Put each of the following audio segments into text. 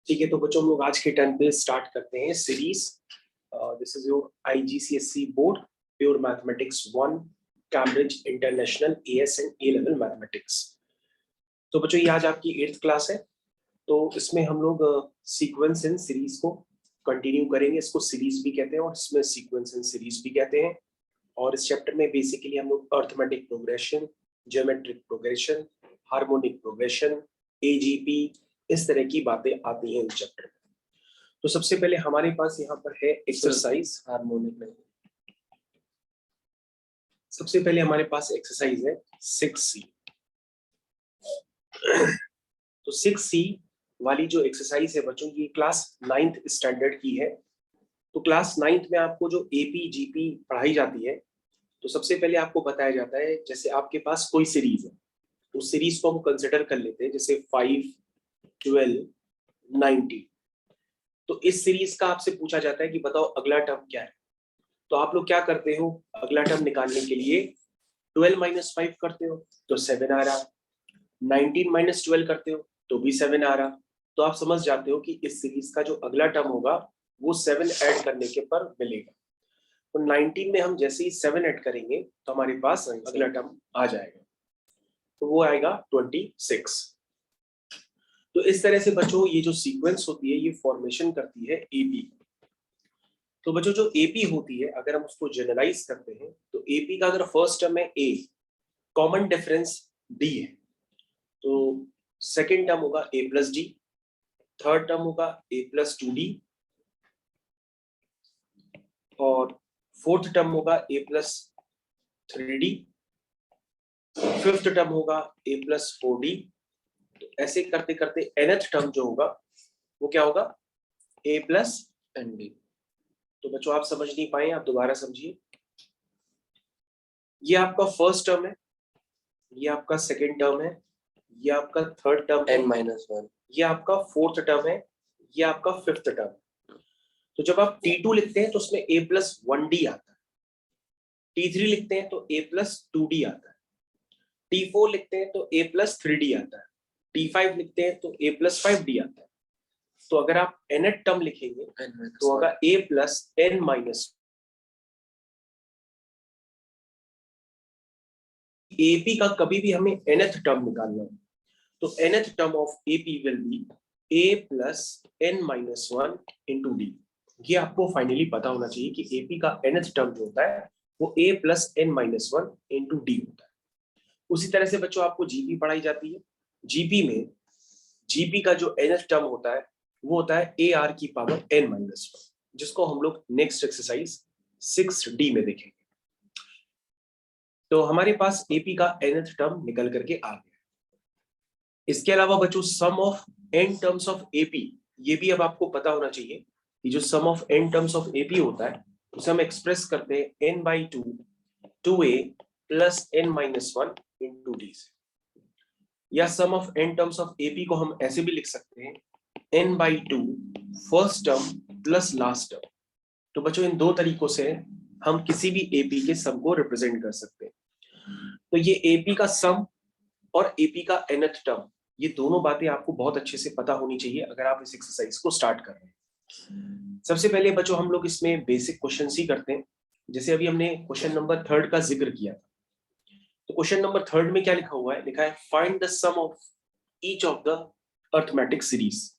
ठीक है, तो बच्चों हम लोग आज के टर्न पे स्टार्ट करते हैं series. This is your IGCSE board pure mathematics 1 Cambridge international AS and A level mathematics. तो बच्चों ये आज आपकी 8th क्लास है। तो इसमें हम लोग सीक्वेंस इन सीरीज को कंटिन्यू करेंगे। इसको सीरीज भी कहते हैं और इसमें सीक्वेंस इन सीरीज भी कहते हैं। और इस चैप्टर में बेसिकली हम लोग arithmetic progression, geometric progression, harmonic progression, AGP, इस तरह की बातें आती हैं इस चैप्टर में। तो सबसे पहले हमारे पास यहाँ पर है एक्सरसाइज हार्मोनिक में। सबसे पहले हमारे पास एक्सरसाइज है 6C। तो 6C वाली जो एक्सरसाइज है बच्चों, ये क्लास 9th स्टैंडर्ड की है। तो क्लास 9th में आपको जो AP GP पढ़ाई जाती है, तो सबसे पहले आपको बताया जाता है जैसे आपके पास कोई सीरीज है, उस सीरीज को हम कंसिडर कर लेते हैं जैसे 5, 12, 90। तो इस सीरीज का आपसे पूछा जाता है कि बताओ अगला टर्म क्या है। तो आप लोग क्या करते हो, अगला टर्म निकालने के लिए 12 - 5 करते हो तो 7 आ रहा, 19 - 12 करते हो तो भी 7 आ रहा। तो आप समझ जाते हो कि इस सीरीज का जो अगला टर्म होगा वो 7 ऐड करने के पर मिलेगा। तो 19 में हम जैसे ही 7 ऐड करेंगे तो हमारे पास अगला टर्म आ जाएगा, तो वो आएगा 26। तो इस तरह से बच्चों ये जो सीक्वेंस होती है ये फॉर्मेशन करती है AP। तो बच्चों जो AP होती है, अगर हम उसको जनरलाइज करते हैं तो AP का अगर फर्स्ट टर्म है A, कॉमन डिफरेंस D है, तो सेकेंड टर्म होगा A + D, थर्ड टर्म होगा A + 2D, और फोर्थ टर्म होगा A + 3D, फिफ्थ टर्म होगा A + 4D। तो ऐसे करते करते nth टर्म जो होगा वो क्या होगा, A + ND। तो बच्चों आप समझ नहीं पाए, आप दोबारा समझिए। ये आपका फर्स्ट टर्म है, ये आपका सेकेंड टर्म है, ये आपका थर्ड टर्म है n-1, ये आपका फोर्थ टर्म है, ये आपका फिफ्थ टर्म है। तो जब आप T2 लिखते हैं तो उसमें A + 1D आता है, T3 लिखते हैं तो A + 2D आता है, T4 लिखते हैं तो A + 3D आता है, T5 लिखते हैं तो A + 5D आता है। तो अगर आप nth टर्म लिखेंगे तो होगा A + n-, AP का कभी भी हमें nth टर्म निकालना है तो nth term of AP will be A + n-1 × D। ये आपको फाइनली पता होना चाहिए कि AP का nth टर्म जो होता है वो A + n-1 × D होता है। उसी तरह से बच्चों आपको GP पढ़ाई जाती है। GP में GP का जो nth टर्म होता है वो होता है AR⁻n-1, जिसको हम लोग नेक्स्ट एक्सरसाइज 6D में देखेंगे। तो हमारे पास AP का nth टर्म निकल करके आ गया। इसके अलावा बच्चों sum of n terms of AP, ये भी अब आपको पता होना चाहिए कि जो sum of n terms of AP होता है उसे हम एक्सप्रेस करते हैं n/2 2A + n-1 × D से, या sum of n terms of AP को हम ऐसे भी लिख सकते हैं n/2 first term plus last term. तो बच्चों इन दो तरीकों से हम किसी भी AP के सम को रिप्रेजेंट कर सकते हैं। तो ये AP का सम और AP का nth टर्म, ये दोनों बातें आपको बहुत अच्छे से पता होनी चाहिए अगर आप इस एक्सरसाइज को स्टार्ट कर रहे हैं। सबसे पहले बच्चों हम लोग इसमें बेसिक क्वेश्चन ही करते हैं। जैसे अभी हमने क्वेश्चन नंबर 3 का जिक्र किया था, तो क्वेश्चन नंबर 3 में क्या लिखा हुआ है, लिखा है find the sum of each of the arithmetic series.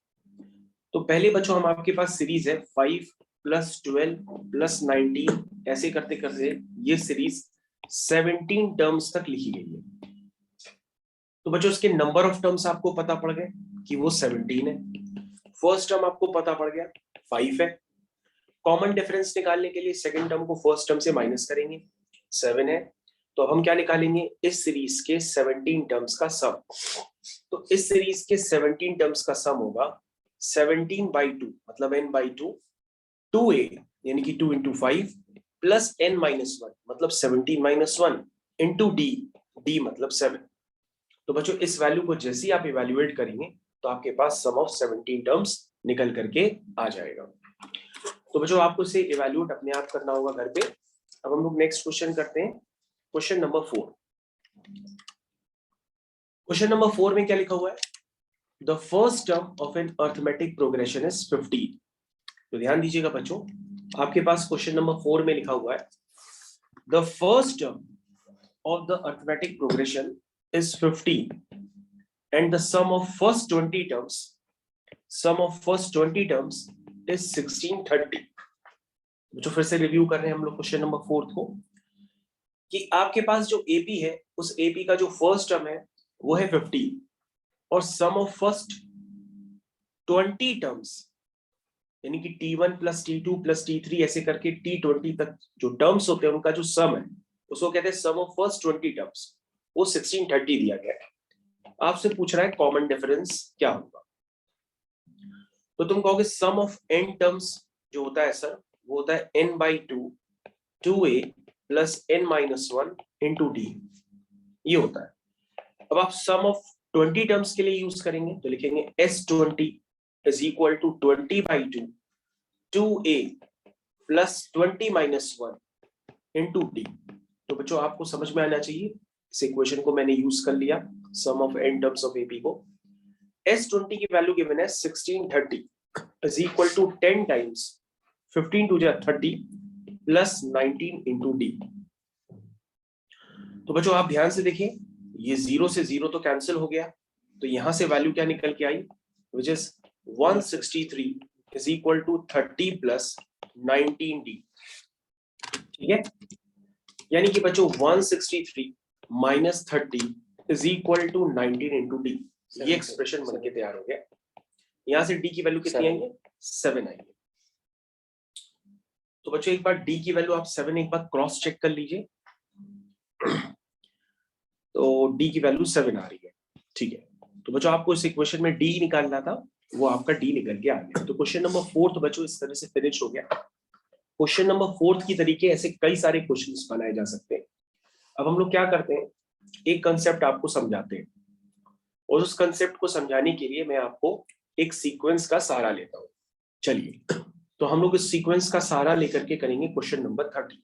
तो पहले बच्चों हम आपके पास सीरीज है 5 + 12 + 19, ऐसे करते करते ये सीरीज 17 टर्म्स तक लिखी गई है। तो बच्चों इसके नंबर ऑफ टर्म्स आपको पता पड़ गए कि वो 17 है। फर्स्ट टर्म आपको पता पड़ गया 5 है। कॉमन डिफरेंस निकालने के लिए सेकंड टर्म को फर्स्ट टर्म से माइनस करेंगे, 7 है। तो हम क्या निकालेंगे, इस सीरीज के 17 टर्म्स का सम। तो इस सीरीज के 17 टर्म्स का सम होगा 17/2 मतलब n/2, 2A यानी कि 2 × 5 + n-1 मतलब 17 - 1 × D मतलब 7। तो बच्चों इस वैल्यू को जैसे ही आप इवैल्यूएट करेंगे तो आपके पास सम ऑफ 17 टर्म्स निकल करके आ जाएगा। तो बच्चों आपको इसे इवैल्यूएट अपने आप करना होगा घर पे। अब हम लोग नेक्स्ट क्वेश्चन करते हैं, क्वेश्चन नंबर 4। क्वेश्चन नंबर 4 में क्या लिखा हुआ है, the first term of an arithmetic progression is 15। तो ध्यान दीजिएगा बच्चों, आपके पास क्वेश्चन नंबर 4 में लिखा हुआ है the first term of the arithmetic progression is 15 and the sum of first 20 terms is 1630। जो फिर से रिव्यू कर रहे हैं हम लोग क्वेश्चन नंबर 4 को, कि आपके पास जो एपी है उस एपी का जो फर्स्ट टर्म है वो है 15 और सम ऑफ फर्स्ट 20 टर्म्स यानी कि T1 plus T2 plus T3 ऐसे करके T20 तक जो टर्म्स होते हैं उनका जो सम है उसको कहते हैं सम ऑफ फर्स्ट 20 टर्म्स, वो 1630 दिया गया है। आपसे पूछ रहा है कॉमन डिफरेंस क्या होगा, तो तुम कहोगे सम ऑफ n टर्म्स जो होता है सर वो होता है n/2 2a plus n-1 into d, ये होता है। अब आप सम ऑफ 20 टर्म्स के लिए यूज करेंगे तो लिखेंगे S20 is equal to 20/2 2a plus 20-1 into d। तो बच्चों आपको समझ में आना चाहिए, इस इक्वेशन को मैंने यूज कर लिया sum of n terms of AP को। S20 की वैल्यू गिवन है 1630 is equal to 10 times 15 to 30 plus 19 into d। तो बच्चों आप ध्यान से देखिए, ये 0 से 0 तो कैंसिल हो गया, तो यहां से वैल्यू क्या निकल के आई, which is 163 is equal to 30 plus 19d। ठीक है, यानी कि बच्चों 163 minus 30 is equal to 19 into d. ये एक्सप्रेशन बन के तैयार हो गया। यहां से डी की वैल्यू कितनी आएंगे, 7 आएंगे। तो बच्चों एक बार डी की वैल्यू आप 7 एक बार क्रॉस चेक कर लीजिए, तो डी की वैल्यू 7 आ रही है। ठीक है, तो बच्चों आपको इस इक्वेशन में डी निकालना था, वो आपका डी निकल के आ गया। तो क्वेश्चन नंबर 4 तो बच्चों इस तरह से फिनिश हो गया। क्वेश्चन नंबर 4 की तरीके ऐसे कई सारे क्वेश्चंस बनाए जा सकते हैं। अब हम लोग क्या करते हैं, एक कंसेप्ट आपको समझाते हैं और उस कंसेप्ट को समझाने के लिए मैं आपको एक सीक्वेंस का सहारा लेता हूं। चलिए, तो हम लोग इस सीक्वेंस का सहारा लेकर के करेंगे क्वेश्चन नंबर 30।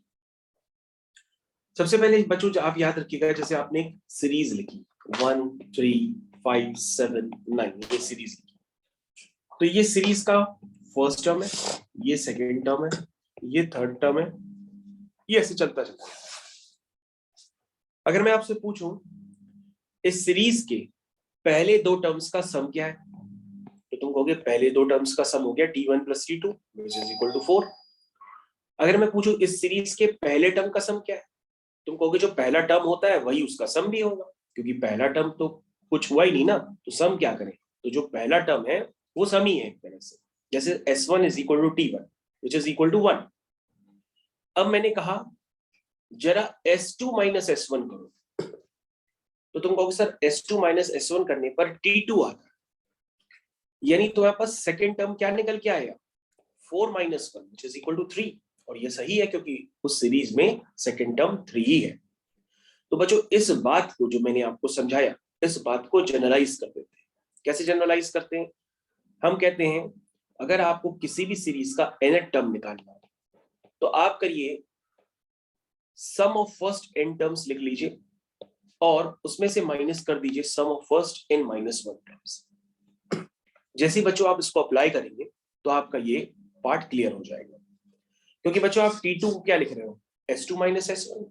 सबसे पहले बच्चों आप याद रखिएगा, जैसे आपने एक सीरीज लिखी 1 3 5 7 9, ये सीरीज लिखी, तो ये सीरीज का फर्स्ट टर्म है, ये सेकेंड टर्म है, ये थर्ड टर्म है, ये ऐसे चलता चलता है। अगर मैं आपसे पूछूं इस सीरीज के पहले दो टर्म्स का सम क्या है, तो तुम कहोगे पहले दो टर्म्स का सम हो गया T1 plus T2 which is equal to 4। अगर मैं पूछूं इस सीरीज के पहले टर्म का सम क्या है, तुम कहोगे जो पहला टर्म होता है वही उसका सम भी होगा, क्योंकि पहला टर्म तो कुछ हुआ ही नहीं ना, तो सम क्या करें, तो जो पहला टर्म है वो सम ही है एक तरह से। जैसे S1 is equal to T1 which is equal to 1। अब मैंने कहा जरा S2 माइनस S1 करो, तो तुम कहोगे सर S2 माइनस S1 करने पर T2 आता है, यानी तुम्हारे पास सेकेंड टर्म क्या निकल के आएगा 4 minus 1 which is equal to 3। और ये सही है क्योंकि उस सीरीज में सेकेंड टर्म 3 ही है। तो बच्चों इस बात को जो मैंने आपको समझाया, इस बात को जनरलाइज कर देते हैं। कैसे जनरलाइज करते हैं, हम कहते हैं अगर आपको किसी भी सीरीज का nth टर्म निकालना है तो आप करिए sum of first n terms लिख लीजिए और उसमें से माइनस कर दीजिए sum of first n minus 1 terms. जैसे ही बच्चों आप इसको अप्लाई करेंगे तो आपका ये पार्ट क्लियर हो जाएगा, क्योंकि बच्चों आप T2 को क्या लिख रहे हो S2 माइनस S1,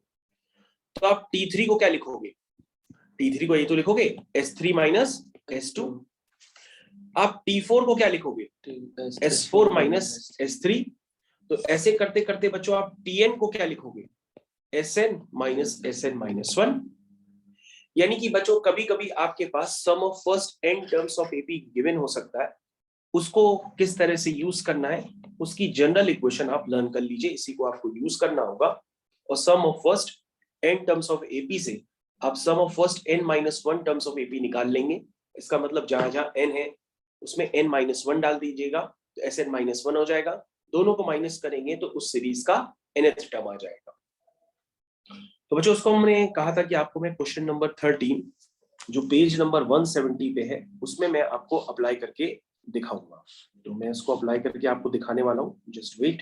तो आप T3 को क्या लिखोगे, T3 को ये तो लिखोगे S3 माइनस S2। आप T4 को क्या लिखोगे S4 माइनस S3। तो ऐसे करते करते बच्चों आप Tn को क्या लिखोगे Sn माइनस Sn माइनस 1। यानी कि बच्चों कभी कभी आपके पास sum of first n terms of AP given हो सकता है, उसको किस तरह से यूज करना है उसकी जनरल इक्वेशन आप लर्न कर लीजिए, इसी को आपको यूज करना होगा। और sum of first n terms of AP से आप sum of first n minus 1 terms of AP निकाल लेंगे। इसका मतलब जहां जहां n है उसमें n माइनस 1 डाल दीजिएगा तो Sn माइनस 1 हो जाएगा, दोनों को माइनस करेंगे तो उस सीरीज का nth टर्म आ जाएगा। तो बच्चों उसको हमने कहा था कि आपको मैं क्वेश्चन नंबर 13 जो पेज नंबर 170 पे है उसमें मैं आपको अप्लाई करके दिखाऊंगा, तो मैं इसको अप्लाई करके आपको दिखाने वाला हूँ, जस्ट वेट।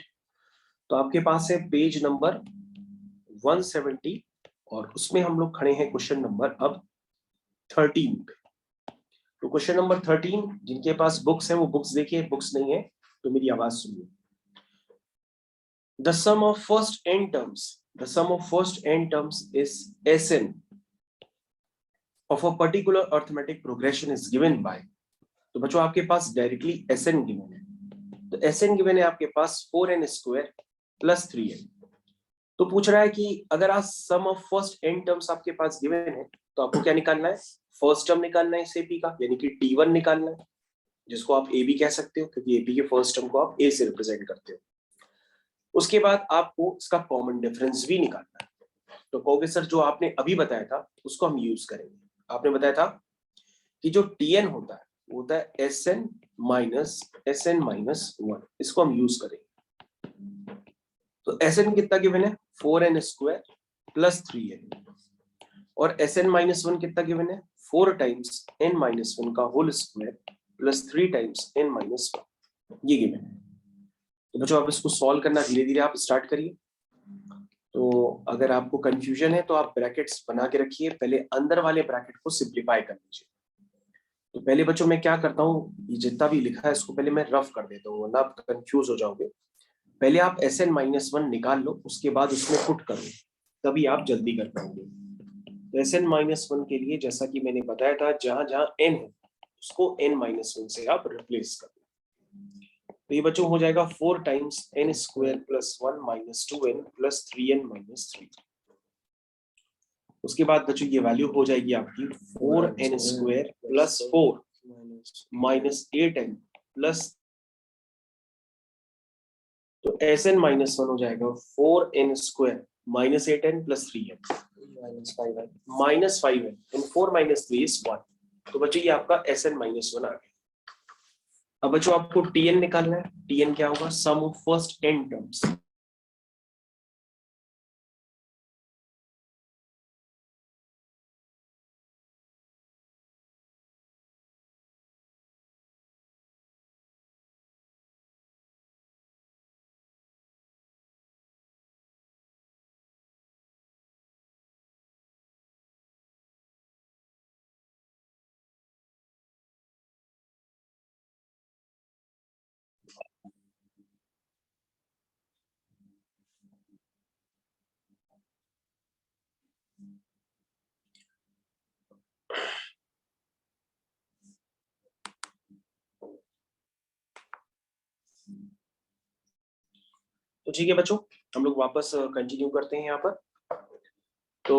तो आपके पास है पेज नंबर 170 और उसमें हम लोग खड़े हैं क्वेश्चन नंबर अब 13 पे। तो क्वेश्चन नंबर 13, जिनके पास बुक्स है वो बुक्स देखिए, बुक्स नहीं है तो मेरी आवाज सुनिए। The sum of first n terms is Sn of a particular arithmetic progression is given by। तो बच्चों आपके पास डायरेक्टली Sn गिवन है, तो Sn गिवन है आपके पास 4n स्क्वायर प्लस 3n। तो पूछ रहा है कि अगर आप sum of first n terms आपके पास गिवन है तो आपको क्या निकालना है, फर्स्ट टर्म निकालना है इस एपी का, यानी कि t1 निकालना है, जिसको आप ए बी कह सकते हो क्योंकि एपी के फर्स्ट टर्म को आप ए से रिप्रेजेंट करते हो। उसके बाद आपको इसका कॉमन डिफरेंस भी निकालना है। तो कहोगे सर जो आपने अभी बताया था उसको हम यूज करेंगे। आपने बताया था कि जो टीएन होता है वो होता है SN-1, इसको हम यूज करेंगे। तो SN कितना गिवन है, 4n स्क्वायर प्लस 3n, और SN-1 कितना गिवन है, 4 टाइम्स n-1 का whole square plus 3 times n-1, ये गिवन है। तो बच्चों आप इसको सॉल्व करना धीरे धीरे आप स्टार्ट करिए। तो अगर आपको कंफ्यूजन है तो आप ब्रैकेट्स बना के रखिए, पहले अंदर वाले ब्रैकेट को सिंप्लीफाई कर लीजिए। तो पहले बच्चों मैं क्या करता हूँ, ये जितना भी लिखा है इसको पहले मैं रफ कर देता हूँ वरना आप कंफ्यूज हो जाओगे। पहले आप SN-1 निकाल लो, उसके बाद उसमें पुट करो, तभी आप जल्दी कर पाओगे। तो SN-1 के लिए जैसा कि मैंने बताया था, जहां जहां n है उसको n-1 से आप रिप्लेस कर दो। तो ये बच्चों हो जाएगा 4 times n square plus 1 minus 2n plus 3n minus 3। उसके बाद बच्चों ये वैल्यू हो जाएगी आपकी 4n square plus 4 minus 8n plus, तो SN-1 हो जाएगा 4n square minus 8n plus 3n minus 5n, and 4 minus 3 is 1। तो बच्चों ये आपका SN-1 आ गया। अब बच्चों आपको TN निकालना है। TN क्या होगा, सम ऑफ फर्स्ट n टर्म्स। तो ठीक है बच्चों, हम लोग वापस कंटिन्यू करते हैं यहाँ पर। तो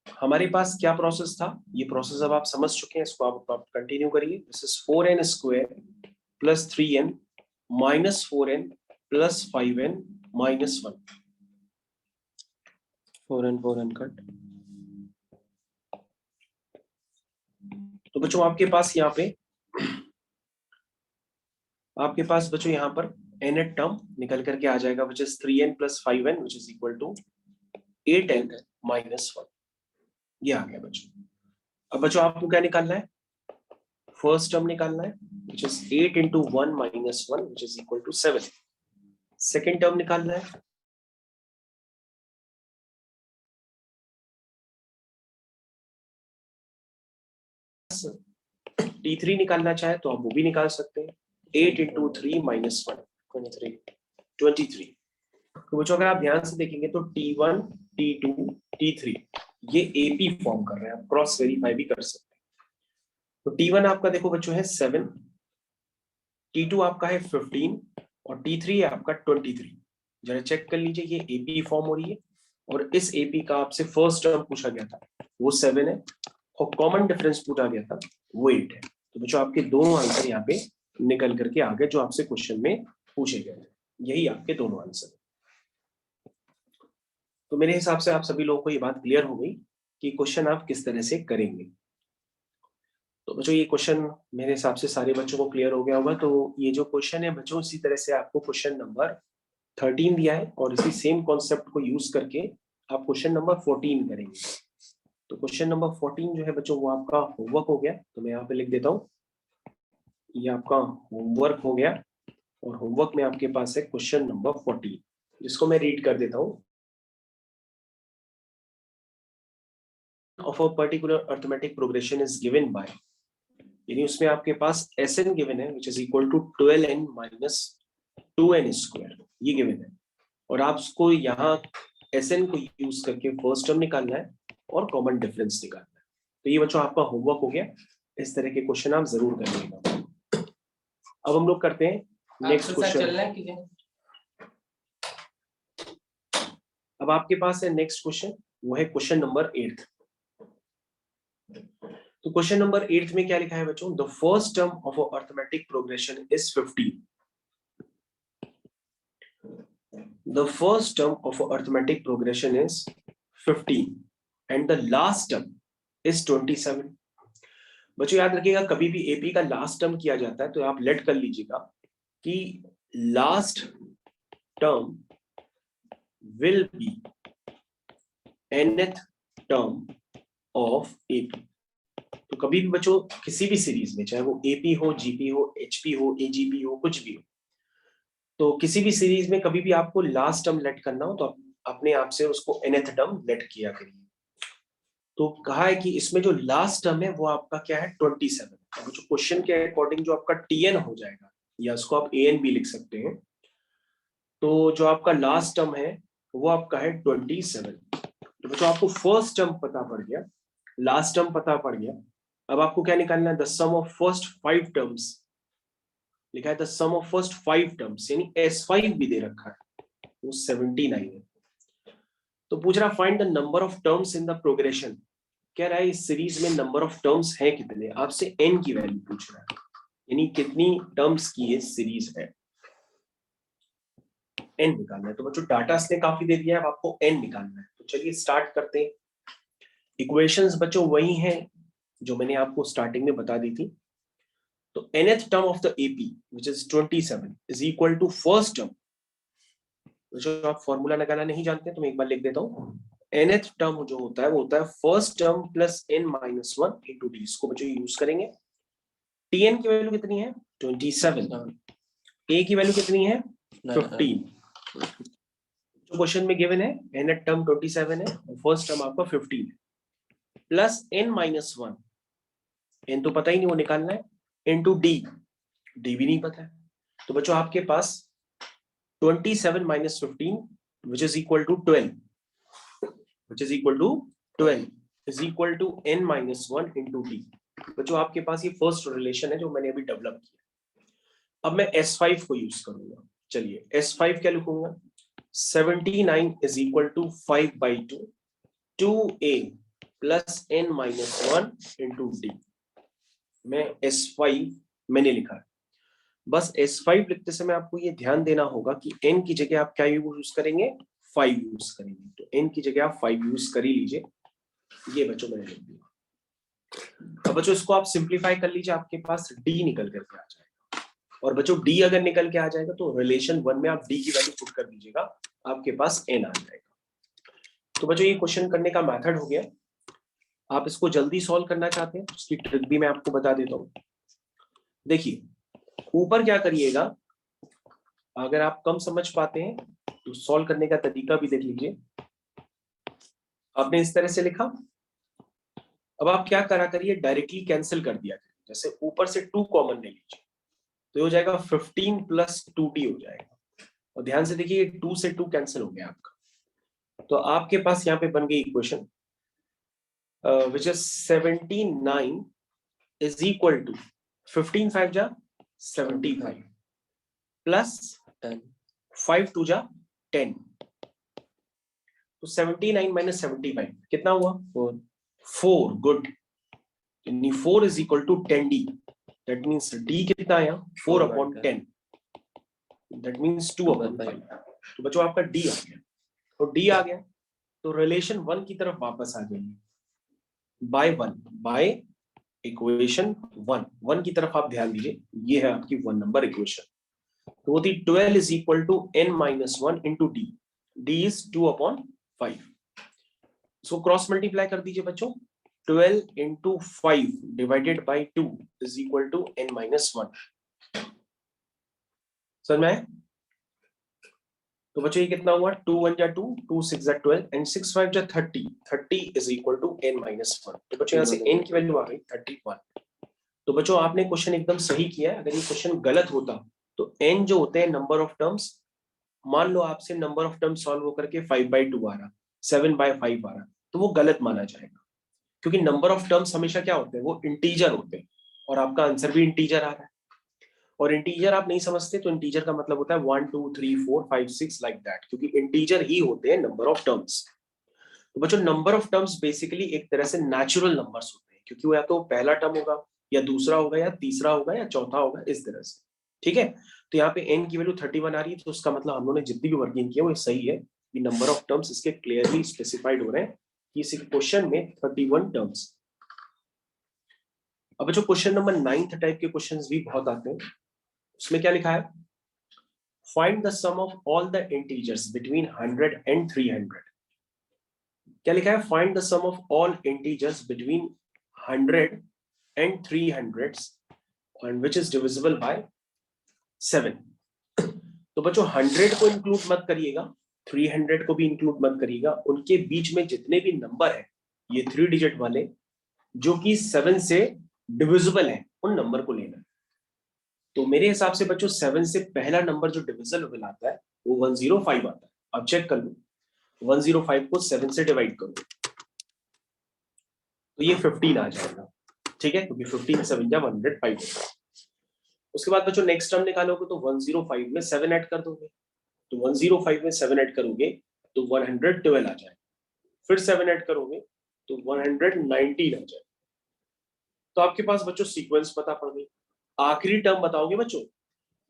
हमारे पास क्या प्रोसेस था, ये प्रोसेस अब आप समझ चुके हैं, इसको आप कंटिन्यू करिए। This is 4n square plus 3n minus 4n plus 5n minus 1, 4n cut. तो बच्चों आपके पास यहाँ पे, आपके पास बच्चों यहाँ पर nth टर्म निकल करके आ जाएगा, which is 3n plus 5n which is equal to 8n minus 1। ये आ गया बच्चों। अब बच्चों आपको क्या निकालना है, फर्स्ट टर्म निकालना है, which is 8 into 1 minus 1 which is equal to 7। Second term निकालना है, T3 निकालना चाहे तो आप वो भी निकाल सकते हैं, 8 into 3 minus 1 23। तो बच्चों अगर आप ध्यान से देखेंगे तो T1 T2 T3 ये AP फॉर्म कर रहे हैं, आप क्रॉस वेरीफाई भी कर सकते हैं। तो T1 आपका देखो बच्चों है 7, T2 आपका है 15 और T3 है आपका 23। जरा चेक कर लीजिए, ये AP फॉर्म हो रही है और इस AP का आपसे फर्स्ट टर्म पूछा गया था वो 7 है और कॉमन डिफरेंस पूछा गया था वो 8 है। तो बच्चों आपके दोनों आंसर यहाँ पे निकल करके आ गए जो आपसे क्वेश्चन में पूछे गए थे, यही आपके दोनों आंसर। तो मेरे हिसाब से आप सभी लोगों को ये बात क्लियर हो गई कि क्वेश्चन आप किस तरह से करेंगे। तो बच्चों ये क्वेश्चन मेरे हिसाब से सारे बच्चों को क्लियर हो गया होगा। तो ये जो क्वेश्चन है बच्चों, इसी तरह से आपको क्वेश्चन नंबर 13 दिया है और इसी सेम कॉन्सेप्ट को यूज करके आप क्वेश्चन नंबर 14 करेंगे। तो क्वेश्चन नंबर 14 जो है बच्चों वो आपका होमवर्क हो गया, तो मैं यहाँ पे लिख देता हूँ, ये आपका होमवर्क हो गया और होमवर्क में आपके पास है क्वेश्चन नंबर 14, जिसको मैं रीड कर देता हूँ। Of a particular arithmetic progression is given by, यानी उसमें आपके पास Sn गिवन है which is equal to 12n minus 2n square, ये गिवन है। और आपको यहाँ Sn को यूज करके फर्स्ट टर्म निकालना है और कॉमन डिफरेंस निकालना है। तो ये बच्चों आपका होमवर्क हो गया, इस तरह के क्वेश्चन आप जरूर करिएगा। अब हम लोग करते हैं नेक्स्ट क्वेश्चन। अब आपके पास है नेक्स्ट क्वेश्चन, वो है क्वेश्चन नंबर 8। तो क्वेश्चन नंबर 8 में क्या लिखा है बच्चों? The first term of arithmetic progression is 15। The first term of arithmetic progression is 15 and the last term is 27। बच्चों याद रखिएगा, कभी भी एपी का लास्ट टर्म किया जाता है तो आप लेट कर लीजिएगा कि last term will B nth term of AP. तो कभी भी बच्चों किसी भी सीरीज में, चाहे वो एपी हो, जीपी हो, एचपी हो, एजीपी हो, कुछ भी हो, तो किसी भी सीरीज में कभी भी आपको लास्ट टर्म लेट करना हो तो अपने आप से उसको nth टर्म लेट किया करिए। तो कहा है कि इसमें जो लास्ट टर्म है वो आपका क्या है? 27। तो जो क्वेश्चन के अकॉर्डिंग जो आपका टीएन हो जाएगा, या उसको आप एएन भी लिख सकते हैं, तो जो आपका लास्ट टर्म है वो आपका है 27। तो बच्चों आपको फर्स्ट टर्म पता पड़ गया, लास्ट टर्म पता पड़ गया। अब आपको क्या निकालना है? The sum of first 5 terms लिखा है, the sum of first 5 terms, यानी S5 भी दे रखा है, वो 79 है। तो पूछ रहा find the number of terms in the progression. कह रहा है इस सीरीज में नंबर ऑफ टर्म्स है कितने, आपसे n की वैल्यू पूछ रहा है, यानी कितनी टर्म्स की ये सीरीज है, n निकालना है। तो बच्चों डाटा इसने काफी दे दिया है, अब आपको n निकालना है। तो चलिए स्टार्ट करते हैं। इक्वेशंस बच्चों वही हैं जो मैंने आपको स्टार्टिंग में बता दी थी। तो nth term of the AP which is 27 is equal to first term. जो आप फॉर्मूला लगाना नहीं जानते तो मैं एक बार लिख देता हूँ। nth टर्म जो होता है वो होता है first term plus n minus 1 into D. इसको बच्चों यूज करेंगे। tn की वैल्यू कितनी है? 27। a की वैल्यू कितनी है? 15। जो क्वेश्चन में गिवन है nth टर्म 27 है और फर्स्ट टर्म आपका 15 है, प्लस n माइनस 1, n तो पता ही नहीं, वो निकालना है, इंटू डी, डी भी नहीं पता है। तो बच्चों आपके पास 27 minus 15 which is equal to 12, which is equal to 12 is equal to n minus 1 into d। बच्चों आपके पास ये फर्स्ट रिलेशन है जो मैंने अभी डेवलप किया। अब मैं S5 को यूज करूंगा। चलिए S5 क्या लिखूंगा? 79 is equal to 5/2 2a plus n minus 1 into d। मैं S5 मैंने लिखा है। बस S5 लिखते समय आपको ये ध्यान देना होगा कि n की जगह आप क्या यूज करेंगे? 5 यूज करेंगे। तो n की जगह आप 5 यूज कर ही लीजिए। ये बच्चों मैंने लिख दिया। अब बच्चों इसको आप सिंप्लीफाई कर लीजिए, आपके पास d निकल करके आ जाएगा। और बच्चों d अगर निकल के आ जाएगा तो रिलेशन 1 में आप d की वैल्यू पुट कर दीजिएगा, आपके पास n आ जाएगा। तो बच्चों ये क्वेश्चन करने का मेथड हो गया। आप इसको जल्दी सॉल्व करना चाहते हैं, उसकी ट्रिक भी मैं आपको बता देता हूँ। देखिए ऊपर क्या करिएगा, अगर आप कम समझ पाते हैं तो सॉल्व करने का तरीका भी देख लीजिए। आपने इस तरह से लिखा, अब आप क्या करा करिए, डायरेक्टली कैंसिल कर दिया करिए। जैसे ऊपर से 2 कॉमन ले लीजिए तो हो जाएगा 15 प्लस 2d हो जाएगा। और ध्यान से देखिए 2 से 2 कैंसिल हो गया आपका। तो आपके पास यहाँ पे बन गई equation which is 79 is equal to 15 5 जा 75 प्लस 5 2 जा 10। तो 79 माइनस 75 कितना हुआ? 4। Good. 4 is equal to 10d। That means d कितना आया? 4/10। That means 2/5। तो बच्चों आपका d आ गया। तो d आ गया तो रिलेशन 1 की तरफ वापस आ जाइए। बाय 1, बाय इक्वेशन 1 की तरफ आप ध्यान दीजिए। ये है आपकी 1 नंबर इक्वेशन। तो वो थी 12 is equal to n minus 1 into D. d is 2/5। इसको क्रॉस मल्टीप्लाई कर दीजिए बच्चों। 12 into 5 divided by 2 is equal to n minus 1। समझ में आया? तो बच्चों ये कितना हुआ? 2 1 जा 2, 2 6 जा 12 एंड 6 5 जा 30। 30 is equal to n minus 1। तो बच्चों यहाँ से n की वैल्यू आ गई 31। तो बच्चों आपने क्वेश्चन एकदम सही किया है। अगर ये क्वेश्चन गलत होता तो n जो होते हैं नंबर ऑफ टर्म्स, मान लो आपसे नंबर ऑफ टर्म्स सॉल्व होकर के 5/2 आ रहा, 7/5 आ रहा, तो वो गलत माना जाएगा, क्योंकि नंबर ऑफ टर्म्स हमेशा क्या होते हैं, वो इंटीजर होते हैं, और आपका आंसर भी इंटीजर आ रहा है। और इंटीजर आप नहीं समझते तो इंटीजर का मतलब होता है 1 2 3 4 5 6 लाइक दैट, क्योंकि इंटीजर ही होते हैं नंबर ऑफ टर्म्स। तो बच्चों नंबर ऑफ टर्म्स बेसिकली एक तरह से नेचुरल नंबर्स होते हैं, क्योंकि वो या तो पहला टर्म होगा या दूसरा होगा या तीसरा होगा या चौथा होगा, इस तरह से। ठीक है, तो यहाँ पे n की वैल्यू 31 आ रही है, तो उसका मतलब हम लोगों ने जितनी भी वर्किंग की है वो सही है कि नंबर ऑफ टर्म्स इसके क्लियरली स्पेसिफाइड हो रहे हैं कि इस क्वेश्चन में 31 टर्म्स। अब जो क्वेश्चन नंबर 9th टाइप के क्वेश्चंस भी बहुत आते हैं, उसमें क्या लिखा है, find the sum of all the integers between 100 and 300। क्या लिखा है, find the sum of all integers between 100 and 300 and which is divisible by 7। तो बच्चों 100 को इंक्लूड मत करिएगा, 300 को भी इंक्लूड मत करिएगा, उनके बीच में जितने भी नंबर है ये 3 डिजिट वाले जो कि 7 से डिविजिबल है, उन नंबर को लेना है। तो मेरे हिसाब से बच्चों 7 से पहला नंबर जो डिविजिबल आता है वो 105 आता है। अब चेक कर लो, 105 को 7 से डिवाइड करो तो ये 15 आ जाएगा। ठीक है, क्योंकि 15 7 जा 105 होता है। उसके बाद बच्चों नेक्स्ट टर्म निकालोगे तो 105 में 7 ऐड कर दोगे, तो 105 में 7 ऐड करोगे तो 112 आ जाएगा, फिर 7 ऐड करोगे तो 119 आ जाएगा। तो आपके पास बच्चों सीक्वेंस पता पड़ गई। आखिरी टर्म बताओगे बच्चों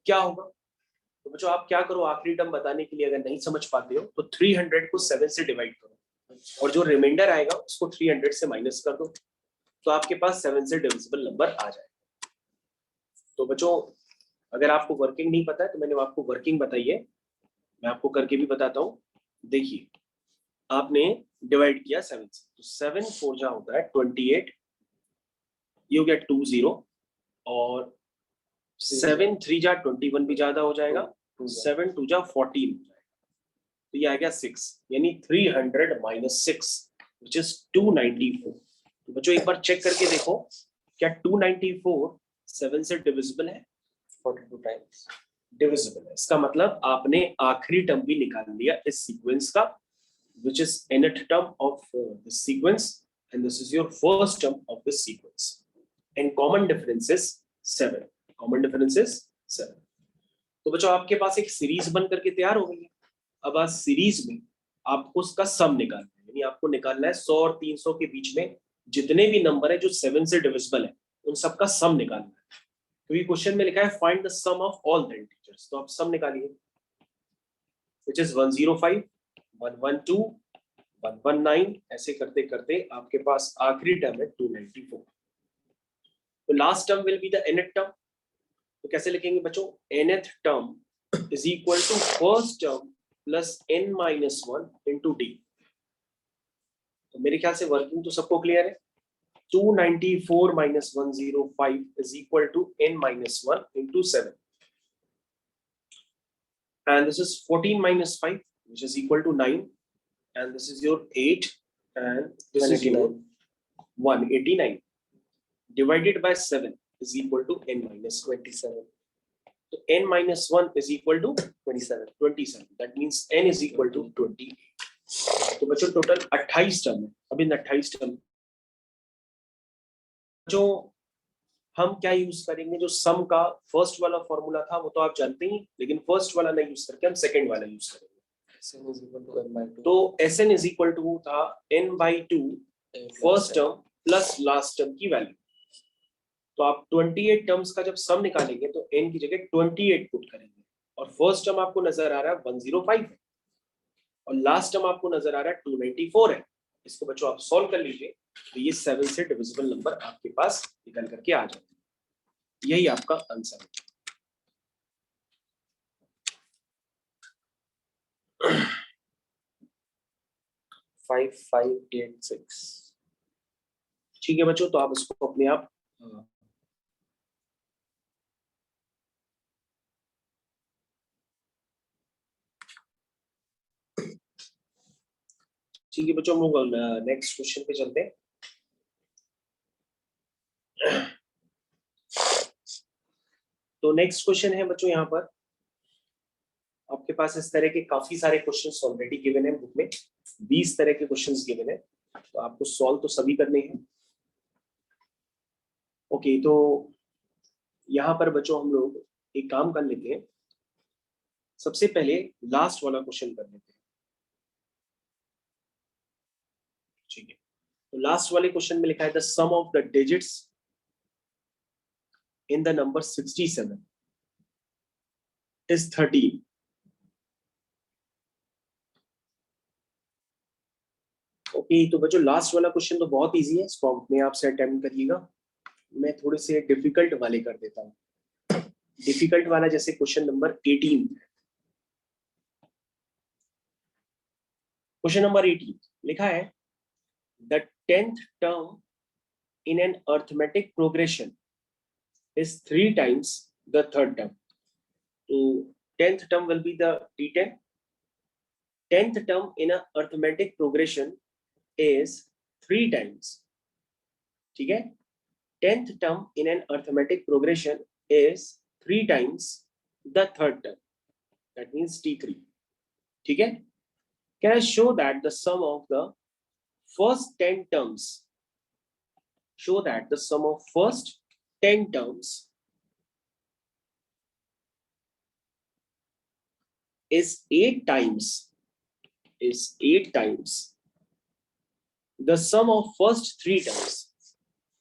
क्या होगा, तो बच्चों आप क्या करो, आखिरी टर्म बताने के लिए अगर नहीं समझ पाते हो तो 300 को 7 से डिवाइड करो और जो रिमाइंडर आएगा उसको 300 से माइनस कर दो, तो आपके पास 7 से डिविजिबल नंबर आ जाएगा। तो बच्चों अगर आपको वर्किंग नहीं पता है तो मैंने आपको वर्किंग बताई है, मैं आपको करके भी बताता हूँ। देखिए आपने डिवाइड किया 7 से, तो 7 4 जा होता है 28, ये हो गया 20, और 7 3 जा 21 भी ज्यादा हो जाएगा, 7 2 जा 14 हो जाएगा, तो ये आ गया 6, यानी 300 माइनस 6 विच इज 294। तो बच्चों एक बार चेक करके देखो क्या 294 7 से डिविजिबल है, 42 टाइम्स डिविजिबल है। इसका मतलब आपने आखिरी टर्म भी निकाल लिया इस सीक्वेंस का, which is nth term of this sequence, and this is your first term of this sequence, and common difference is 7। common difference is 7। तो बच्चों आपके पास एक सीरीज बन करके तैयार हो गई है। अब आज सीरीज में आपको उसका सम निकालना है, यानी आपको निकालना है 100 और 300 के बीच में जितने भी नंबर है जो 7 से डिविजिबल है उन सबका सम निकालना है। तो ये क्वेश्चन में लिखा है find the sum of all the integers, तो आप सम निकालिए, which is 105 112 119, ऐसे करते करते आपके पास आखिरी टर्म है 294। तो last term will be the nth term, तो कैसे लिखेंगे बच्चों, nth term is equal to first term plus n minus 1 into D. तो मेरे ख्याल से वर्किंग तो सबको क्लियर है। 294 minus 105 is equal to n minus 1 into 7, and this is 14 minus 5 which is equal to 9, and this is your 8, and this is your 189 divided by 7 is equal to n minus 27. So n minus 1 is equal to 27. That means n is equal to 28. तो बच्चों total 28 term है। अब इन 28 term जो हम क्या use करेंगे, जो सम का फर्स्ट वाला फॉर्मूला था वो तो आप जानते ही, लेकिन फर्स्ट वाला नहीं यूज करके हम सेकंड वाला यूज करेंगे। तो Sn इज इक्वल टू था n/2 first term plus last term की वैल्यू। तो आप 28 टर्म्स का जब सम निकालेंगे तो n की जगह 28 पुट करेंगे, और फर्स्ट टर्म आपको नजर आ रहा है 105 है और लास्ट टर्म आपको नजर आ रहा है 294 है। इसको बच्चों आप सॉल्व कर लीजिए तो ये 7 से डिविजिबल नंबर आपके पास निकल करके आ जाएगा। यही आपका आंसर है। 5586। ठीक है बच्चों, तो आप इसको अपने आप ठीक है बच्चों, हम लोग नेक्स्ट क्वेश्चन पे चलते हैं। तो नेक्स्ट क्वेश्चन है बच्चों, यहाँ पर आपके पास इस तरह के काफी सारे क्वेश्चंस ऑलरेडी गिवन है बुक में, 20 तरह के क्वेश्चंस गिवन है, तो आपको सॉल्व तो सभी करने हैं। ओके, तो यहाँ पर बच्चों हम लोग एक काम कर लेते हैं, सबसे पहले लास्ट वाला क्वेश्चन कर लेते हैं, ठीक है। तो लास्ट वाले क्वेश्चन में लिखा है the sum of the digits in the number 67 is 13। Okay, तो बच्चों लास्ट वाला क्वेश्चन तो बहुत इजी है, इसको अपने आप से अटेम्प्ट करिएगा। मैं थोड़े से डिफिकल्ट वाले कर देता हूँ। डिफिकल्ट वाला जैसे क्वेश्चन नंबर 18, क्वेश्चन नंबर 18 लिखा है the 10th term in an arithmetic progression is 3 times the third term. So 10th term will be the D10. 10th term in an arithmetic progression is 3 times. ठीक है, 10th term in an arithmetic progression is 3 times the third term. That means T3. ठीक है, can I show that the sum of the first 10 terms, show that the sum of first 10 terms is 8 times the sum of first 3 terms,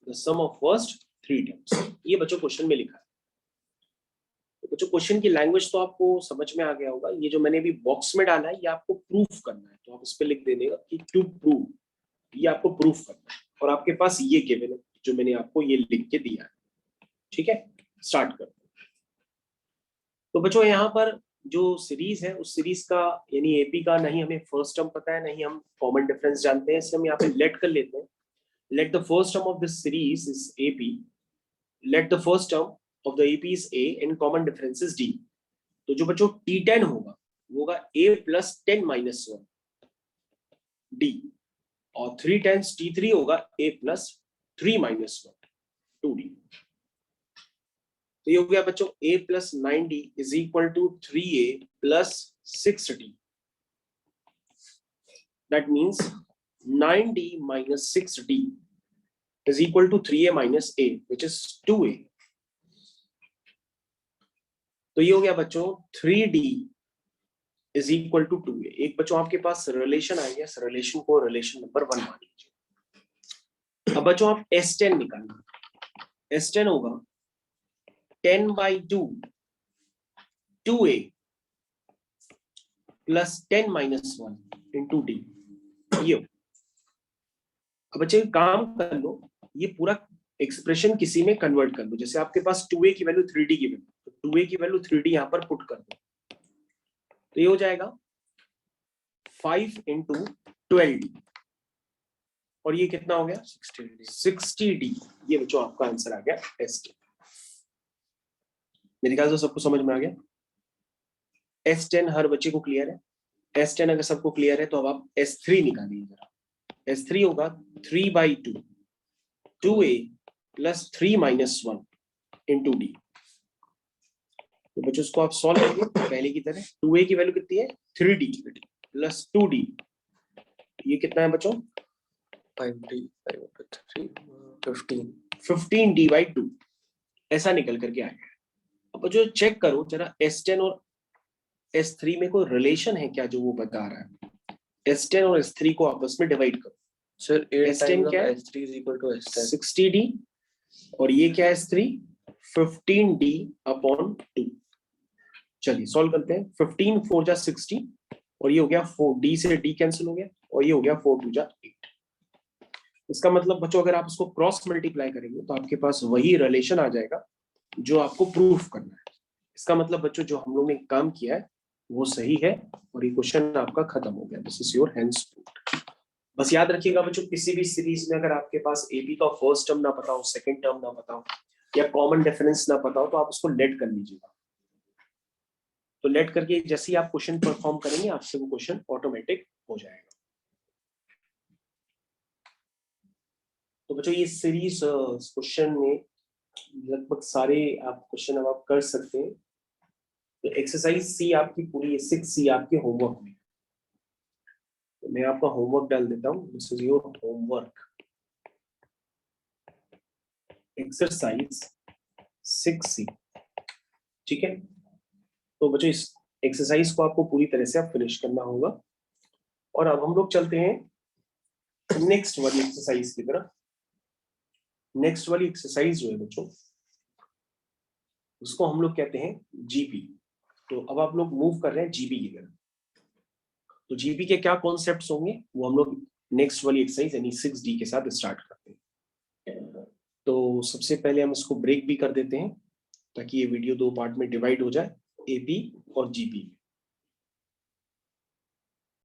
the sum of first 3 terms। ये बच्चों question में लिखा है। तो बच्चों question की language तो आपको समझ में आ गया होगा। ये जो मैंने अभी बॉक्स में डाला है ये आपको प्रूफ करना है, तो आप इस पे लिख देगा कि टू प्रूव, ये आपको प्रूफ करना है। और आपके पास ये गिवन है जो मैंने आपको ये लिख के दिया है, ठीक है। स्टार्ट करते हैं। तो बच्चों यहाँ पर जो सीरीज है उस सीरीज का यानी एपी का नहीं हमें फर्स्ट टर्म पता है, नहीं हम कॉमन डिफरेंस जानते हैं, इसलिए हम यहाँ पे लेट कर लेते हैं। Let the first term of this series is AP, let the first term of the AP is A and common difference is D. तो जो बच्चों T10 होगा वो होगा a प्लस 10 माइनस 1 डी, और 3 टाइम्स T3 होगा a प्लस 3 माइनस 1 2d। तो ये हो गया बच्चों a plus 9d is equal to 3a plus 6d। That means 9d minus 6d is equal to 3a minus a which is 2a। तो ये हो गया बच्चों 3d is equal to 2a। एक बच्चों आपके पास रिलेशन आ गया, इस रिलेशन को रिलेशन नंबर 1 मान लीजिए। अब बच्चों आप S10 निकालना, S10 होगा 10/2 2a plus 10 minus 1 into d. ये अब बच्चे काम कर लो, ये पूरा एक्सप्रेशन किसी में कन्वर्ट कर लो। जैसे आपके पास 2a की वैल्यू 3d की वैल्यू, तो 2a की वैल्यू 3d यहां पर पुट कर दो, तो ये हो जाएगा 5 इंटू 12d, और ये कितना हो गया 60d। ये बच्चों आपका आंसर आ गया S10। मेरे ख्याल से सबको समझ में आ गया। S10 हर बच्चे को क्लियर है। S10 अगर सबको क्लियर है तो अब आप S3 निकालिए जरा। S3 होगा 3/2 2a plus 3 minus 1 into D. तो बच्चों इसको आप सॉल्व करिए पहले की तरह। 2a की वैल्यू कितनी है 3d प्लस 2d, ये कितना है बच्चों 15d/2, ऐसा निकल करके आ गया। अब जो चेक करो जरा S10 और S3 में कोई रिलेशन है क्या जो वो बता रहा है। S10 और S3 को आपस में डिवाइड करो। सर S10 क्या है S3 is equal to S10 60d, और ये क्या है S3 15d/2। चलिए सॉल्व करते हैं। 15 4 जा 60, और ये हो गया 4d से d कैंसिल हो गया, और ये हो गया 4 2 जा 8। इसका मतलब बच्चों अगर आप इसको क्रॉस मल्टीप्लाई करेंगे तो आपके पास वही रिलेशन आ जाएगा जो आपको प्रूफ करना है। इसका मतलब बच्चों जो हम लोग ने काम किया है वो सही है, और ये क्वेश्चन आपका खत्म हो गया। This is your hence proved. बस याद रखिएगा बच्चों, किसी भी सीरीज में अगर आपके पास एपी का फर्स्ट टर्म ना पता हो, सेकंड टर्म ना पता हो, या कॉमन डिफरेंस ना पता हो, तो आप उसको लेट कर लीजिएगा। तो लेट करके जैसे ही आप क्वेश्चन परफॉर्म करेंगे आपसे वो क्वेश्चन ऑटोमेटिक हो जाएगा। तो बच्चों ये सीरीज क्वेश्चन में लगभग सारे आप क्वेश्चन अब आप कर सकते हैं। तो एक्सरसाइज सी आपकी पूरी है, 6C आपके होमवर्क में। तो मैं आपका होमवर्क डाल देता हूँ, this is your homework, exercise 6C। ठीक है, तो बच्चों इस एक्सरसाइज को आपको पूरी तरह से आप फिनिश करना होगा। और अब हम लोग चलते हैं नेक्स्ट वाली एक्सरसाइज की तरफ। नेक्स्ट वाली एक्सरसाइज जो है बच्चों, उसको हम लोग कहते हैं जीपी। तो अब आप लोग मूव कर रहे हैं जीपी की तरफ। तो जीपी के क्या कॉन्सेप्ट्स होंगे वो हम लोग नेक्स्ट वाली एक्सरसाइज यानी 6D के साथ स्टार्ट करते हैं। तो सबसे पहले हम इसको ब्रेक भी कर देते हैं ताकि ये वीडियो दो पार्ट में डिवाइड हो जाए, एपी और जीपी।